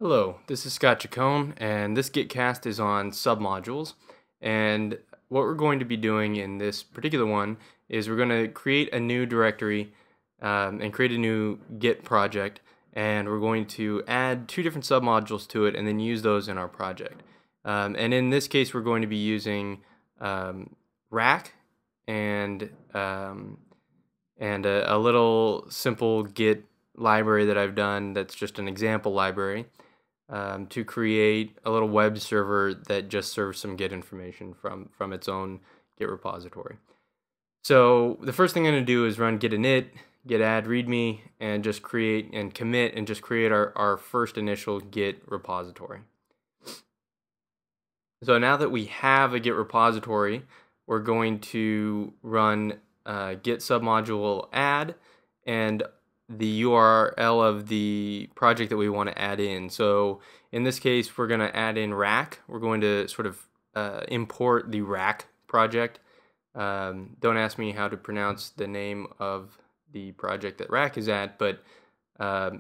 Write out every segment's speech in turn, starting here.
Hello, this is Scott Chacon, and this Gitcast is on submodules. And what we're going to be doing in this particular one is we're going to create a new directory and create a new Git project, and we're going to add two different submodules to it and then use those in our project. And in this case, we're going to be using rack and a little simple Git library that I've done that's just an example library. To create a little web server that just serves some Git information from its own Git repository. So the first thing I'm going to do is run git init, git add readme, and just create and commit and just create our first initial Git repository. So now that we have a Git repository, we're going to run git submodule add and the URL of the project that we want to add in. So in this case, we're going to add in rack. We're going to sort of import the rack project. Don't ask me how to pronounce the name of the project that rack is at, but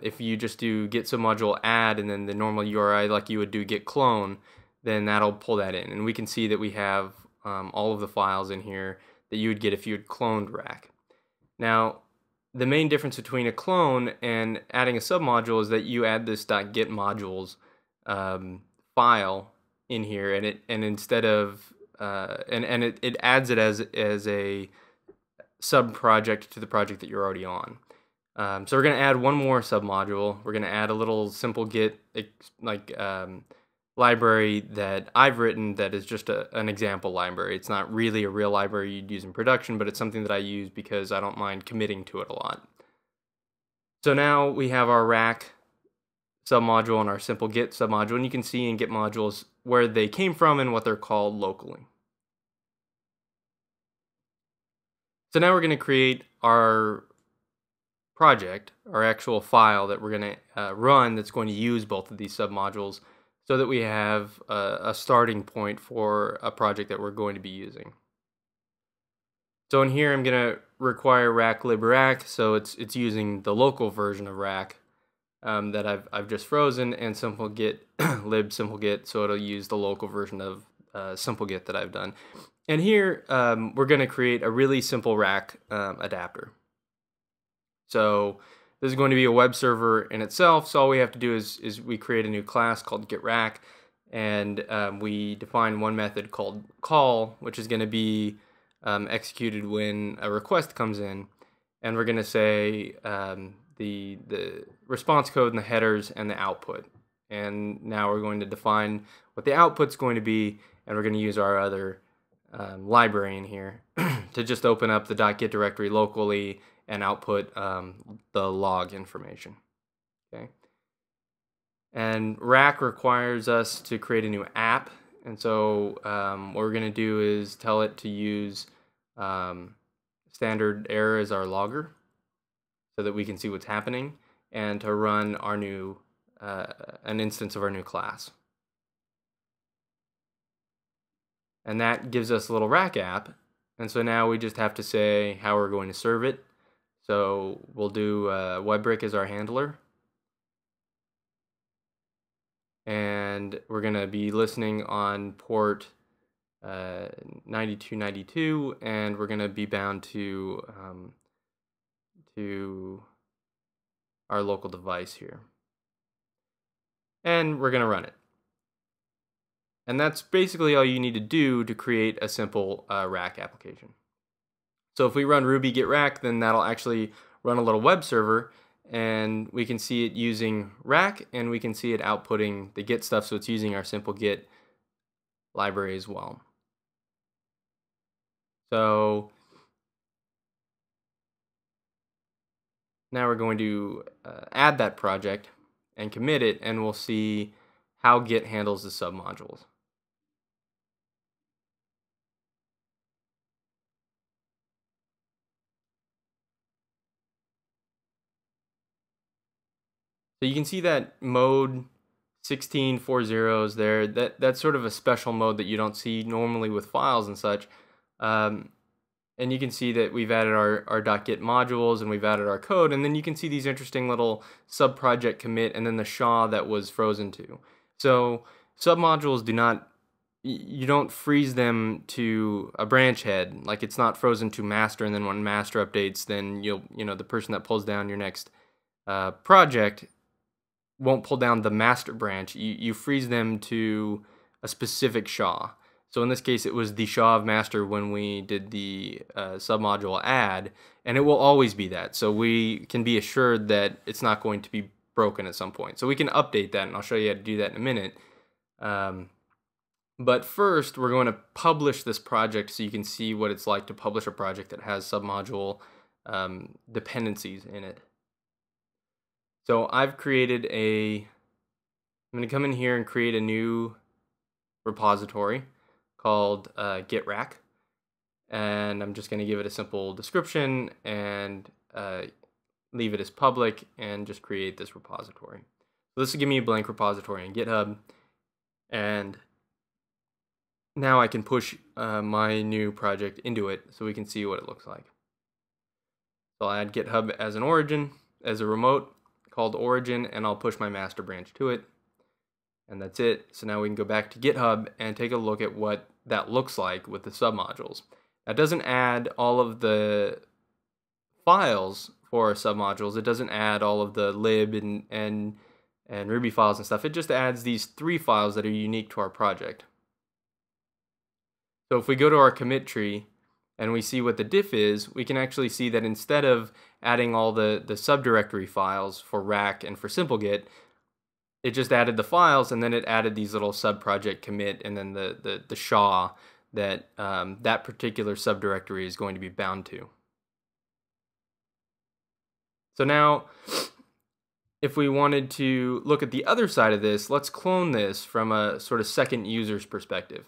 if you just do git submodule add and then the normal URI like you would do git clone, then that'll pull that in. And we can see that we have all of the files in here that you would get if you had cloned rack. Now, the main difference between a clone and adding a submodule is that you add this .git modules file in here, and instead of it adds it as a sub project to the project that you're already on. So we're going to add one more submodule. We're going to add a little simple Git library that I've written that is just an example library. It's not really a real library you'd use in production, but it's something that I use because I don't mind committing to it a lot. So now we have our rack submodule and our simple Git submodule, and you can see in Git modules where they came from and what they're called locally. So now we're going to create our project, our actual file that we're going to run that's going to use both of these submodules, so that we have a starting point for a project that we're going to be using. So in here, I'm going to require rack lib rack, so it's using the local version of rack that I've just frozen, and simple git lib simple git, so it'll use the local version of simple git that I've done. And here we're going to create a really simple rack adapter. So this is going to be a web server in itself, so all we have to do is we create a new class called getRack, and we define one method called call, which is going to be executed when a request comes in, and we're going to say the response code and the headers and the output. And now we're going to define what the output's going to be, and we're going to use our other library in here to just open up the .git directory locally and output the log information. Okay. And rack requires us to create a new app, and so what we're going to do is tell it to use standard error as our logger so that we can see what's happening, and to run our new an instance of our new class. And that gives us a little rack app, and so now we just have to say how we're going to serve it. So we'll do WebRick as our handler, and we're going to be listening on port 9292, and we're going to be bound to our local device here, and we're going to run it. And that's basically all you need to do to create a simple rack application. So if we run ruby git rack, then that'll actually run a little web server, and we can see it using rack, and we can see it outputting the Git stuff, so it's using our simple Git library as well. So now we're going to add that project and commit it, and we'll see how Git handles the submodules. So you can see that mode 1640 there. That's sort of a special mode that you don't see normally with files and such. And you can see that we've added our .git modules and we've added our code, and then you can see these interesting little sub-project commit and then the SHA that was frozen to. So submodules do not, you don't freeze them to a branch head, like it's not frozen to master, and then when master updates, then the person that pulls down your next project won't pull down the master branch. You freeze them to a specific SHA. So in this case, it was the SHA of master when we did the submodule add, and it will always be that. So we can be assured that it's not going to be broken at some point. So we can update that, and I'll show you how to do that in a minute. But first, we're going to publish this project so you can see what it's like to publish a project that has submodule dependencies in it. So I've created I'm going to come in here and create a new repository called Git Rack, and I'm just going to give it a simple description and leave it as public and just create this repository. So this will give me a blank repository in GitHub, and now I can push my new project into it so we can see what it looks like. So I'll add GitHub as an origin, as a remote called origin, and I'll push my master branch to it. And that's it. So now we can go back to GitHub and take a look at what that looks like with the submodules. That doesn't add all of the files for our submodules. It doesn't add all of the lib and Ruby files and stuff. It just adds these 3 files that are unique to our project. So if we go to our commit tree and we see what the diff is, we can actually see that instead of adding all the subdirectory files for rack and for simplegit, it just added the files, and then it added these little sub-project commit and then the SHA that that particular subdirectory is going to be bound to. So now, if we wanted to look at the other side of this, let's clone this from a sort of second user's perspective.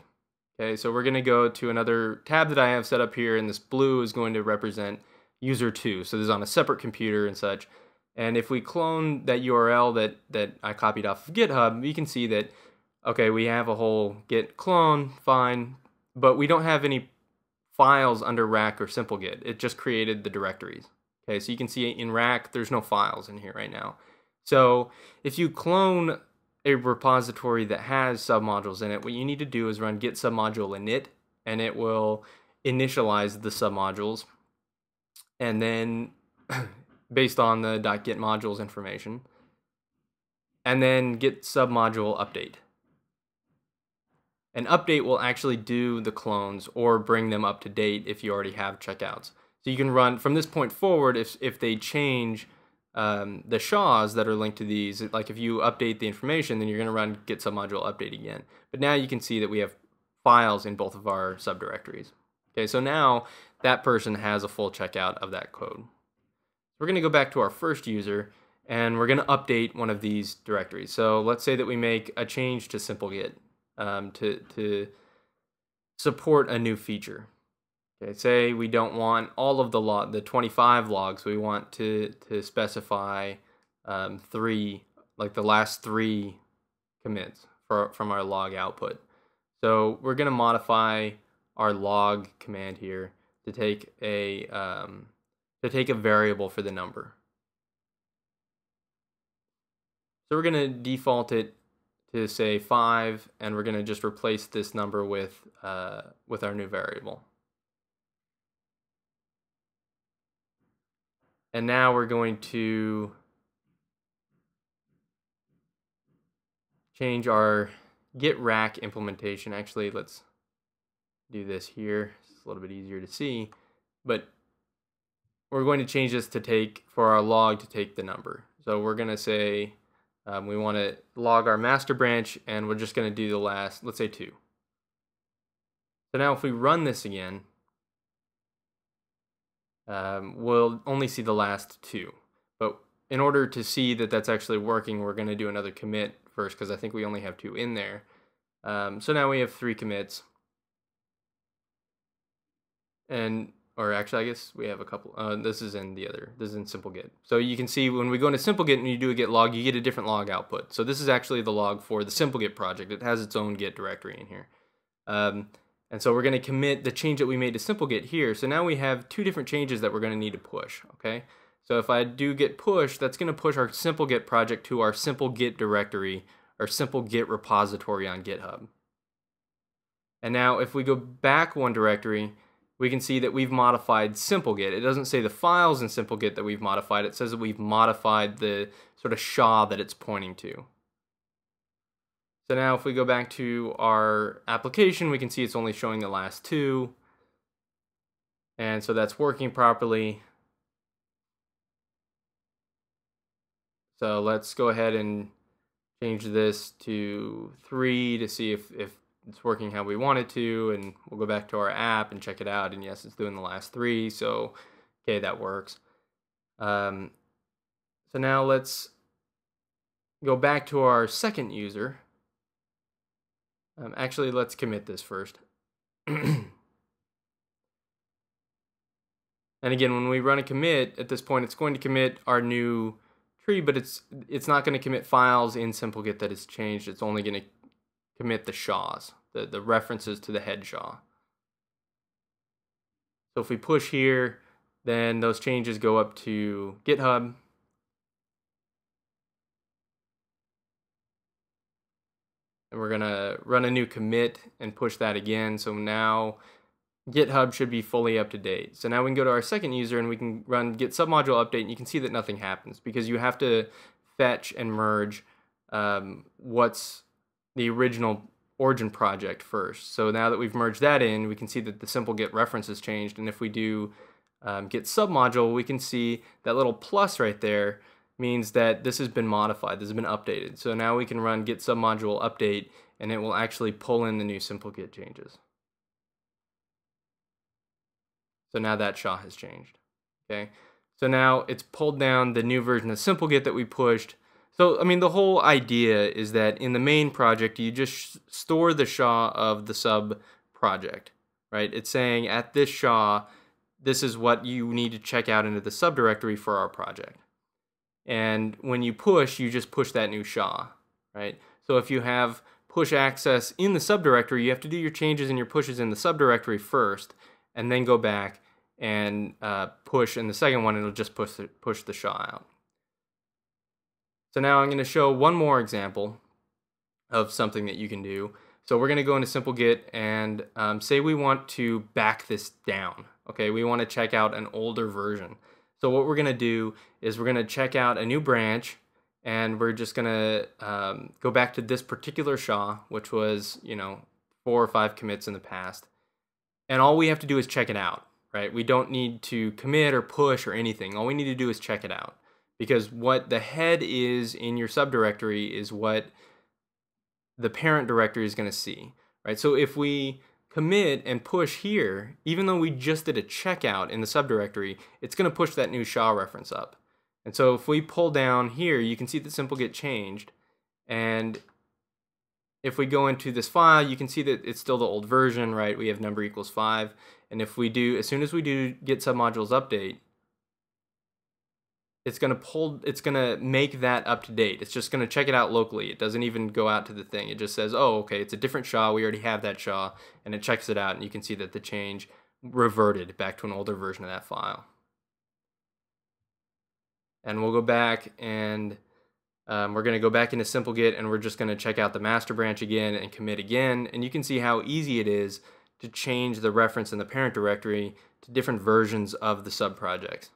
Okay, so we're going to go to another tab that I have set up here, and this blue is going to represent user 2. So this is on a separate computer and such. And if we clone that URL that I copied off of GitHub, you can see that, okay, we have a whole git clone, fine, but we don't have any files under rack or simplegit. It just created the directories. Okay, so you can see in rack, there's no files in here right now. So if you clone a repository that has submodules in it, what you need to do is run git submodule init, and it will initialize the submodules, and then based on the .git modules information, and then git submodule update. An update will actually do the clones or bring them up to date if you already have checkouts. So you can run from this point forward if they change the SHAs that are linked to these. Like if you update the information, then you're going to run git submodule update again. But now you can see that we have files in both of our subdirectories. Okay, so now that person has a full checkout of that code. We're going to go back to our first user, and we're going to update one of these directories. So let's say that we make a change to simplegit to support a new feature. Okay, say we don't want all of the 25 logs. We want to specify 3, like the last 3 commits from our log output. So we're going to modify our log command here to take a variable for the number. So we're going to default it to say 5, and we're going to just replace this number with our new variable. And now we're going to change our git rack implementation. Actually, let's do this here. It's a little bit easier to see, but we're going to change this to for our log to take the number. So we're going to say we want to log our master branch, and we're just going to do the last, let's say 2. So now if we run this again, we'll only see the last 2. But in order to see that that's actually working, we're going to do another commit first, because I think we only have 2 in there. So now we have 3 commits. Or actually, I guess we have a couple. This is in simplegit. So you can see when we go into simplegit and you do a git log, you get a different log output. So this is actually the log for the simplegit project. It has its own git directory in here. And so we're going to commit the change that we made to simple git here. So now we have two different changes that we're going to need to push, okay? So if I do git push, that's going to push our simple git project to our simple git directory, or simple git repository on GitHub. And now if we go back one directory, we can see that we've modified simple git. It doesn't say the files in simple git that we've modified. It says that we've modified the sort of SHA that it's pointing to. So now if we go back to our application, we can see it's only showing the last two. And so that's working properly. So let's go ahead and change this to 3 to see if it's working how we want it to. And we'll go back to our app and check it out. And yes, it's doing the last 3. So, okay, that works. So now let's go back to our second user. Actually, let's commit this first. And again, when we run a commit, at this point, it's going to commit our new tree, but it's not going to commit files in simple git that it's changed. It's only going to commit the SHAs, the references to the head SHA. So if we push here, then those changes go up to GitHub. And we're going to run a new commit and push that again. So now GitHub should be fully up to date. So now we can go to our second user and we can run Git Submodule update, and you can see that nothing happens because you have to fetch and merge what's the original origin project first. So now that we've merged that in, we can see that the simple Git reference has changed. And if we do Git Submodule, we can see that little plus right there means that this has been modified, this has been updated. So now we can run Git Submodule update, and it will actually pull in the new simple Git changes. So now that SHA has changed, okay? So now it's pulled down the new version of simple Git that we pushed. So, I mean, the whole idea is that in the main project, you just store the SHA of the sub project, right? It's saying at this SHA, this is what you need to check out into the subdirectory for our project. And when you push, you just push that new SHA, right? So if you have push access in the subdirectory, you have to do your changes and your pushes in the subdirectory first, and then go back and push in the second one, it'll just push the SHA out. So now I'm going to show one more example of something that you can do. So we're going to go into simple git and say we want to back this down. Okay, we want to check out an older version. So what we're going to do is we're going to check out a new branch, and we're just going to go back to this particular SHA, which was, 4 or 5 commits in the past. And all we have to do is check it out, right? We don't need to commit or push or anything. All we need to do is check it out. Because what the head is in your subdirectory is what the parent directory is going to see, right? So if we commit and push here, even though we just did a checkout in the subdirectory, it's going to push that new SHA reference up. And so if we pull down here, you can see that simple git changed. And if we go into this file, you can see that it's still the old version, right? We have number equals 5. And if we do, as soon as we do Git Submodules update, it's going to make that up to date. It's just going to check it out locally. It doesn't even go out to the thing. It just says, oh, okay, it's a different SHA. We already have that SHA, and it checks it out, and you can see that the change reverted back to an older version of that file. And we'll go back, and we're going to go back into simple git, and we're just going to check out the master branch again and commit again. And you can see how easy it is to change the reference in the parent directory to different versions of the subprojects.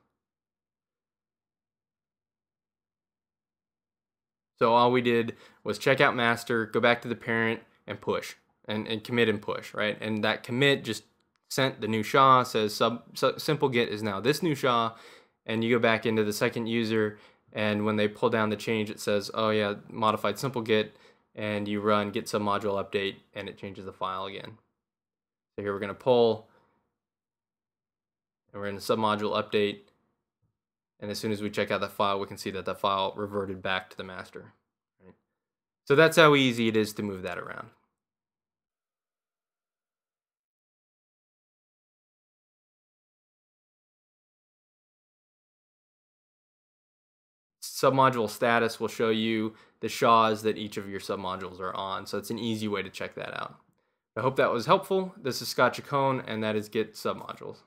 So all we did was check out master, go back to the parent, and push, and commit and push, right? And that commit just sent the new SHA, says simple git is now this new SHA, and you go back into the second user, and when they pull down the change, it says, oh yeah, modified simple git, and you run git submodule update, and it changes the file again. So here we're going to pull, and we're in the submodule update. And as soon as we check out that file, we can see that the file reverted back to the master. Right? So that's how easy it is to move that around. Submodule status will show you the SHAs that each of your submodules are on. So it's an easy way to check that out. I hope that was helpful. This is Scott Chacon, and that is Git Submodules.